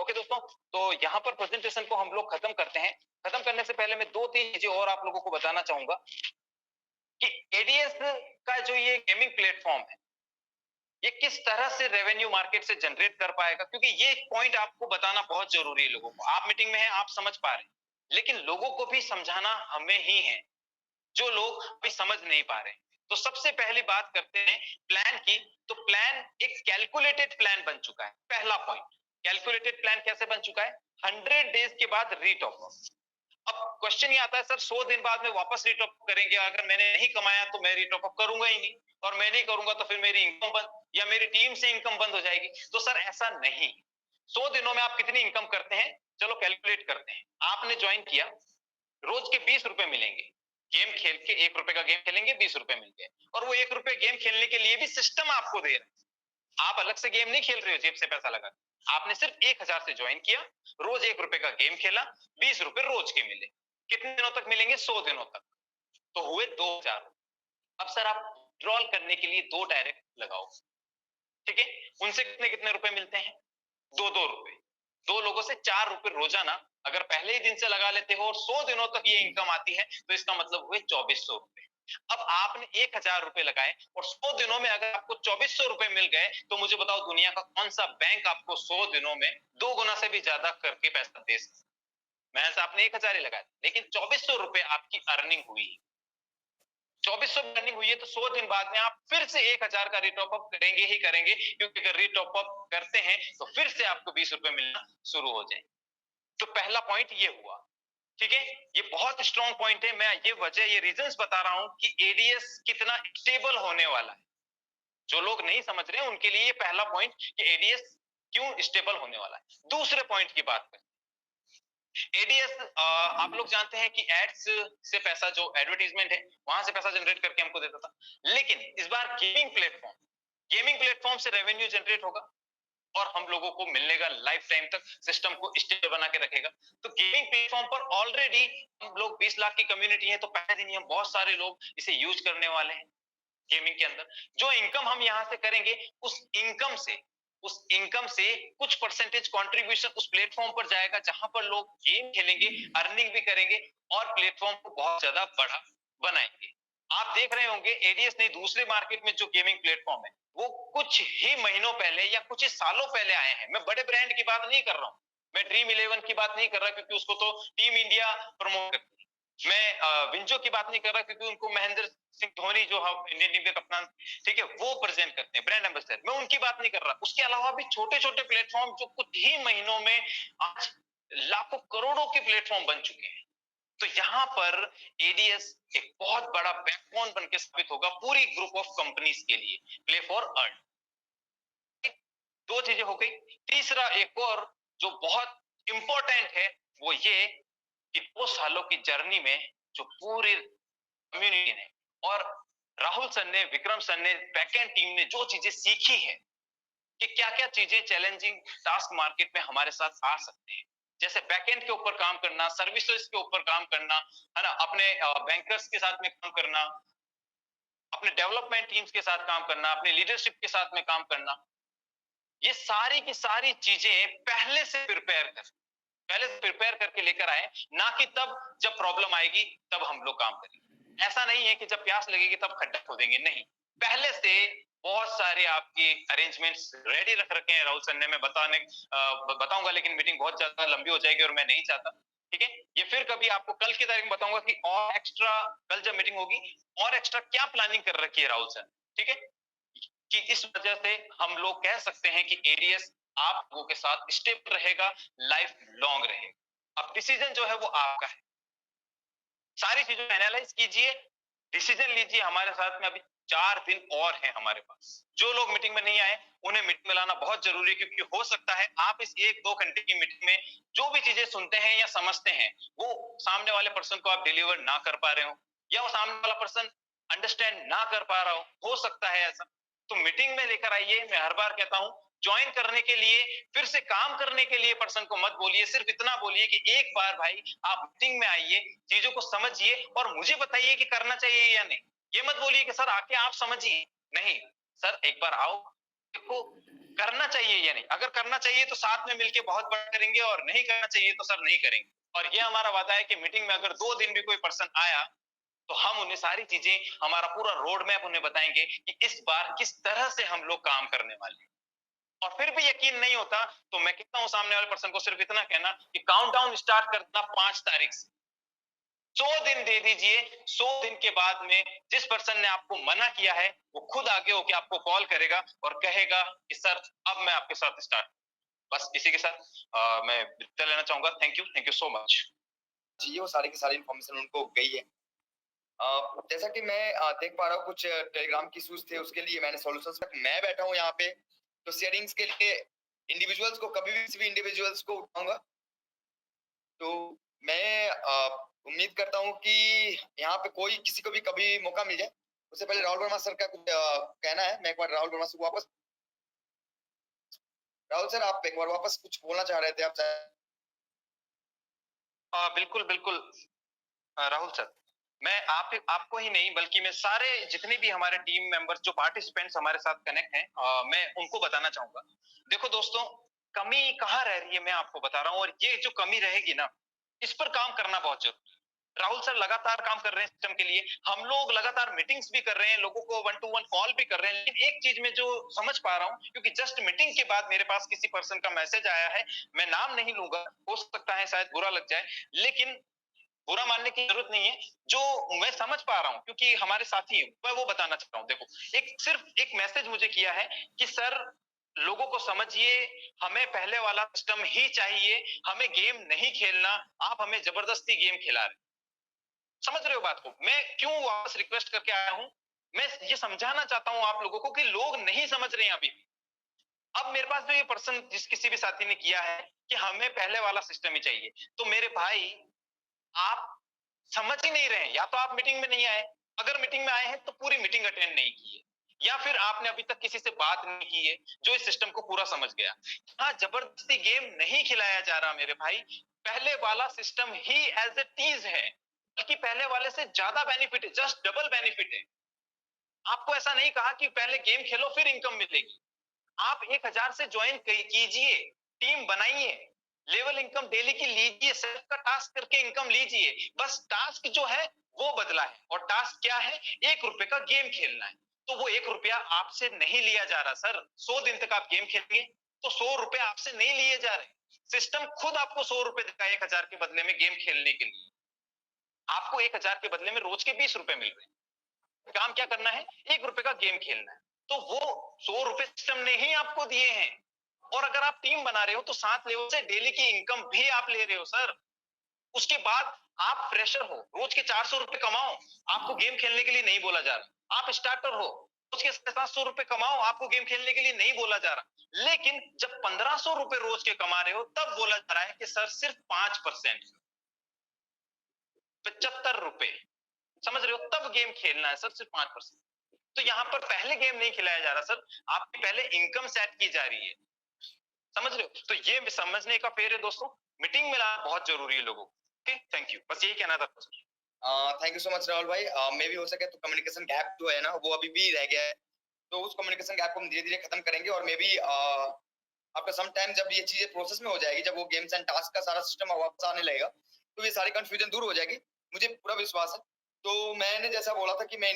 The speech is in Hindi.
ओके दोस्तों, तो यहाँ पर प्रेजेंटेशन को हम लोग खत्म करते हैं। खत्म करने से पहले मैं 2-3 चीजें और आप लोगों को बताना चाहूंगा कि एडीएस का जो ये गेमिंग प्लेटफॉर्म है, ये किस तरह से रेवेन्यू मार्केट से जनरेट कर पाएगा, क्योंकि ये एक पॉइंट आपको बताना बहुत जरूरी है लोगों को। आप मीटिंग में हैं, आप समझ पा रहे हैं, लेकिन लोगों को भी समझाना हमें ही है, जो लोग अभी समझ नहीं पा रहे हैं। तो सबसे पहली बात करते हैं प्लान की। तो प्लान एक कैलकुलेटेड प्लान बन चुका है। पहला पॉइंट, कैलकुलेटेड प्लान कैसे बन चुका है? 100 डेज के बाद रीटॉप अप। अब क्वेश्चन ये आता है, सर 100 दिन बाद में वापस रीटॉप करेंगे, अगर मैंने नहीं कमाया तो मैं रीटॉप अप करूंगा ही नहीं, और मैं नहीं करूंगा तो फिर मेरी इनकम बंद या मेरी टीम से इनकम बंद हो जाएगी। तो सर ऐसा नहीं। 100 दिनों में आप कितनी इनकम करते हैं, चलो कैलकुलेट करते हैं। आपने ज्वाइन किया, रोज के 20 रुपए मिलेंगे। गेम खेल के 1 रुपए का गेम खेलेंगे, 20 रुपए मिल गए, और वो 1 रुपए गेम खेलने के लिए भी सिस्टम आपको दे रहा है। आप अलग से गेम नहीं खेल रहे हो जेब से पैसा लगा, आपने सिर्फ 1000 से ज्वाइन किया, रोज 1 रुपए का गेम खेला, 20 रुपए रोज के मिले। कितने दिनों तक मिलेंगे? 100 दिनों तक, तो हुए 2000। अब सर आप विड्रॉल करने के लिए 2 डायरेक्ट लगाओ, ठीक है? उनसे कितने कितने रुपए मिलते हैं? 2-2 रुपए। 2 लोगों से 4 रुपए रोजाना अगर पहले ही दिन से लगा लेते हो और 100 दिनों तक ये इनकम आती है, तो इसका मतलब हुए 2400 रुपए। अब आपने 1000 रुपए लगाए और 100 दिनों में अगर आपको 2400 रुपए मिल गए, तो मुझे बताओ दुनिया का कौन सा बैंक आपको 100 दिनों में 2 गुना से भी ज्यादा करके पैसा दे सकता? मैं से आपने 1000 ही लगाया, लेकिन 2400 रुपए आपकी अर्निंग हुई। 2400 अर्निंग हुई है, तो 100 दिन बाद में आप फिर से 1000 का रीटॉप अप करेंगे ही करेंगे, क्योंकि अगर रीटॉप अप करते हैं तो फिर से आपको 20 रुपए मिलना शुरू हो जाए। तो पहला पॉइंट ये हुआ, ठीक है? ये बहुत स्ट्रॉन्ग पॉइंट है। मैं ये वजह, ये रीजंस बता रहा हूं कि एडीएस कितना स्टेबल होने वाला है। जो लोग नहीं समझ रहे उनके लिए ये पहला पॉइंट कि एडीएस क्यों स्टेबल होने वाला है। दूसरे पॉइंट की बात करें, एडीएस आप लोग जानते हैं कि एड्स से पैसा, जो एडवर्टीजमेंट है वहां से पैसा जनरेट करके हमको देता था, लेकिन इस बार गेमिंग प्लेटफॉर्म से रेवेन्यू जनरेट होगा और हम लोगों को मिलने का लाइफ टाइम तक, सिस्टम को स्टेबल बना के रखेगा। तो गेमिंग प्लेटफॉर्म पर ऑलरेडी हम लोग 20 लाख की कम्युनिटी है, तो पहले दिन ही हम बहुत सारे लोग इसे यूज करने वाले हैं। गेमिंग के अंदर जो इनकम हम यहां से करेंगे, उस इनकम से कुछ परसेंटेज कंट्रीब्यूशन उस प्लेटफॉर्म पर जाएगा, जहां पर लोग गेम खेलेंगे, अर्निंग भी करेंगे और प्लेटफॉर्म को बहुत ज्यादा बड़ा बनाएंगे। आप देख रहे होंगे एडीएस ने दूसरे मार्केट में जो गेमिंग प्लेटफॉर्म है, वो कुछ ही महीनों पहले या कुछ ही सालों पहले आए हैं। मैं बड़े ब्रांड की बात नहीं कर रहा हूं, मैं ड्रीम 11 की बात नहीं कर रहा, क्योंकि उसको तो टीम इंडिया प्रमोट करती है। मैं विंजो की बात नहीं कर रहा, क्योंकि उनको महेंद्र सिंह धोनी जो इंडियन टीम के कप्तान, ठीक है, वो प्रेजेंट करते हैं, ब्रांड एम्बेसडर। मैं उनकी बात नहीं कर रहा। उसके अलावा भी छोटे छोटे प्लेटफॉर्म जो कुछ ही महीनों में आज लाखों करोड़ों के प्लेटफॉर्म बन चुके हैं। तो यहाँ पर एडीएस एक बहुत बड़ा बैकबोन बन के साबित होगा पूरी ग्रुप ऑफ कंपनीज के लिए, प्ले फॉर अर्न। 2 चीजें हो गई। तीसरा एक और जो बहुत इंपॉर्टेंट है, वो ये कि 2 सालों की जर्नी में जो पूरी कम्युनिटी ने और राहुल सर ने, विक्रम सर ने, बैकएंड टीम ने जो चीजें सीखी है कि क्या क्या चीजें चैलेंजिंग टास्क मार्केट में हमारे साथ आ सकते हैं, जैसे बैकएंड के ऊपर काम करना, सर्विसेज के ऊपर काम करना, है ना, अपने बैंकर्स के साथ में काम करना, अपने डेवलपमेंट टीम्स के साथ काम करना, अपने लीडरशिप के साथ में काम करना, ये सारी की सारी चीजें पहले से प्रिपेयर करके लेकर आए, ना कि तब जब प्रॉब्लम आएगी तब हम लोग काम करेंगे। ऐसा नहीं है कि जब प्यास लगेगी तब खड्डा खोदेंगे, नहीं। पहले से बहुत सारे आपकी अरेंजमेंट्स रेडी रख रखे हैं राहुल सर ने। मैं बताऊंगा, लेकिन मीटिंग बहुत ज्यादा लंबी हो जाएगी और मैं नहीं चाहता, ठीक है? ये फिर कभी आपको कल की तारीख में बताऊंगा कि और एक्स्ट्रा, कल जब मीटिंग होगी, और एक्स्ट्रा क्या प्लानिंग कर रखी है राहुल सर, ठीक है? कि इस वजह से हम लोग कह सकते हैं कि एडीएस आप लोगों के साथ स्टेबल रहेगा, लाइफ लॉन्ग रहेगा। अब डिसीजन जो है वो आपका है। सारी चीजों को एनालाइज कीजिए, डिसीजन लीजिए। हमारे साथ में अभी 4 दिन और हैं हमारे पास। जो लोग मीटिंग में नहीं आए उन्हें मीटिंग में लाना बहुत जरूरी है, क्योंकि हो सकता है आप इस 1-2 घंटे की मीटिंग में जो भी चीजें सुनते हैं या समझते हैं, वो सामने वाले पर्सन को आप डिलीवर ना कर पा रहे हो, या वो सामने वाला पर्सन अंडरस्टैंड ना कर पा रहा हो सकता है ऐसा। तो मीटिंग में लेकर आइए। मैं हर बार कहता हूं, ज्वाइन करने के लिए, फिर से काम करने के लिए पर्सन को मत बोलिए, सिर्फ इतना बोलिए कि एक बार भाई आप मीटिंग में आइए, चीजों को समझिए और मुझे बताइए कि करना चाहिए या नहीं। ये मत बोलिए कि सर आके आप समझिए, नहीं सर, एक बार आओ, देखो, करना चाहिए या नहीं। अगर करना चाहिए तो साथ में मिलके बहुत बड़ा करेंगे और नहीं करना चाहिए तो सर नहीं करेंगे। और ये हमारा वादा है कि मीटिंग में अगर 2 दिन भी कोई पर्सन आया तो हम उन्हें सारी चीजें, हमारा पूरा रोड मैप उन्हें बताएंगे कि इस बार किस तरह से हम लोग काम करने वाले हैं। और फिर भी यकीन नहीं होता तो मैं कहता हूं सामने वाले पर्सन को सिर्फ इतना कहना कि काउंटडाउन स्टार्ट करना 5 तारीख से 100 दिन दे दीजिए। 100 दिन के बाद में जिस पर्सन ने आपको मना किया है वो खुद आगे होके आपको कॉल करेगा और कहेगा कि सर अब मैं आपके साथ स्टार्ट। बस इसी के साथ मैं विदा लेना चाहूंगा। Thank you so much. जी, वो सारी की सारी इन्फॉर्मेशन उनको गई है। जैसा कि मैं देख पा रहा हूँ कुछ टेलीग्राम की इश्यूज थे, उसके लिए मैंने सॉल्यूशंस तक मैं बैठा हूँ यहाँ पे, तो शेयरिंग्स के लिए इंडिविजुअल्स को कभी भी किसी भी इंडिविजुअल्स को उठाऊंगा। तो मैं उम्मीद करता हूँ कि यहाँ पे कोई किसी को भी कभी मौका मिल जाए। उससे पहले राहुल वर्मा सर का कुछ कहना है, मैं एक बार राहुल वर्मा से वापस। राहुल सर, आप एक बार वापस कुछ बोलना चाह रहे थे आप? बिल्कुल बिल्कुल। राहुल सर, मैं आपको ही नहीं बल्कि मैं सारे जितने भी हमारे टीम मेंबर्स जो पार्टिसिपेंट्स हमारे साथ कनेक्ट हैं, मैं उनको बताना चाहूंगा। देखो दोस्तों, कमी कहाँ रह रही है मैं आपको बता रहा हूँ, और ये जो कमी रहेगी ना, इस पर काम करना बहुत जरूरी है। राहुल सर लगातार काम कर रहे हैं सिस्टम के लिए, हम लोग लगातार मीटिंग्स भी कर रहे हैं, लोगों को 1-to-1 कॉल भी कर रहे हैं। लेकिन एक चीज में जो समझ पा रहा हूँ, क्योंकि जस्ट मीटिंग के बाद मेरे पास किसी पर्सन का मैसेज आया है, मैं नाम नहीं लूंगा, हो सकता है शायद बुरा लग जाए, लेकिन बुरा मानने की जरूरत नहीं है। जो मैं समझ पा रहा हूँ क्योंकि हमारे साथी हैं, मैं वो बताना चाहता हूँ। देखो, सिर्फ एक मैसेज मुझे किया है कि सर लोगों को समझिए, हमें पहले वाला सिस्टम ही चाहिए, हमें गेम नहीं खेलना, आप हमें जबरदस्ती गेम खिला रहे। समझ रहे हो बात को? मैं क्यों वापस रिक्वेस्ट करके आया हूँ, मैं ये समझाना चाहता हूँ आप लोगों को कि लोग नहीं समझ रहे हैं अभी। अब मेरे पास जो ये पर्सन जिस किसी भी साथी ने किया है कि हमें पहले वाला सिस्टम ही चाहिए, तो मेरे भाई आप समझ ही नहीं रहे हैं। या तो आप मीटिंग में नहीं आए, अगर मीटिंग में आए हैं तो पूरी मीटिंग अटेंड नहीं की है, या फिर आपने अभी तक किसी से बात नहीं की है जो इस सिस्टम को पूरा समझ गया। हाँ, जबरदस्ती गेम नहीं खिलाया जा रहा मेरे भाई, पहले वाला सिस्टम ही एज इट इज है, बल्कि पहले वाले से ज्यादा बेनिफिट है, जस्ट डबल बेनिफिट है। आपको ऐसा नहीं कहा कि पहले गेम खेलो फिर इनकम मिलेगी। आप 1000 से ज्वाइन कीजिए, टीम बनाइए, लेवल इनकम डेली की लीजिए, सेल्फ का टास्क करके इनकम लीजिए। बस टास्क जो है वो बदला है, और टास्क क्या है? 1 रुपए का गेम खेलना है। तो वो 1 रुपया आपसे नहीं लिया जा रहा सर। 100 दिन तक आप गेम खेलेंगे तो 100 रुपए आपसे नहीं लिए जा रहे। सिस्टम खुद आपको 100 रुपए देगा 1000 के बदले में गेम खेलने के लिए। आपको 1000 के बदले में रोज के 20 रुपए मिल रहे हैं। काम क्या करना है? 1 रुपए का गेम खेलना है। तो वो 100 रुपए सिस्टम ने ही आपको दिए हैं। और अगर आप टीम बना रहे हो तो 7 लेवल से डेली की इनकम भी आप ले रहे हो सर। उसके बाद आप फ्रेशर हो, रोज के 400 रुपए कमाओ, आपको गेम खेलने के लिए नहीं बोला जा रहा। आप स्टार्टर हो, रोज के 700 रुपए कमाओ, आपको गेम खेलने के लिए नहीं बोला जा रहा। लेकिन जब 1500 रुपए रोज के कमा रहे हो तब बोला जा रहा है कि सर सिर्फ 5%, 75 रुपए, समझ रहे हो? तब गेम खेलना है सर, सिर्फ 5%। तो यहाँ पर पहले गेम नहीं खिलाया जा रहा सर, आपकी पहले इनकम सेट की जा रही है। समझ रहे हो? तो ये समझने का फेर है दोस्तों, मीटिंग में लाना बहुत जरूरी है लोगों को। थैंक यू, बस यही कहना था। Thank you so much Rahul भाई। मे भी हो सके तो कम्युनिकेशन गैप जो है ना वो अभी भी रह गया है, तो उस कम्युनिकेशन गैप को हम धीरे धीरे खत्म करेंगे। और maybe after some time जब ये चीजें प्रोसेस में हो जाएगी, जब वो गेम्स एंड टास्क का सारा सिस्टम वापस आने लगेगा, तो ये सारी कंफ्यूजन दूर हो जाएगी, मुझे पूरा विश्वास है। तो मैंने जैसा बोला था कि मैं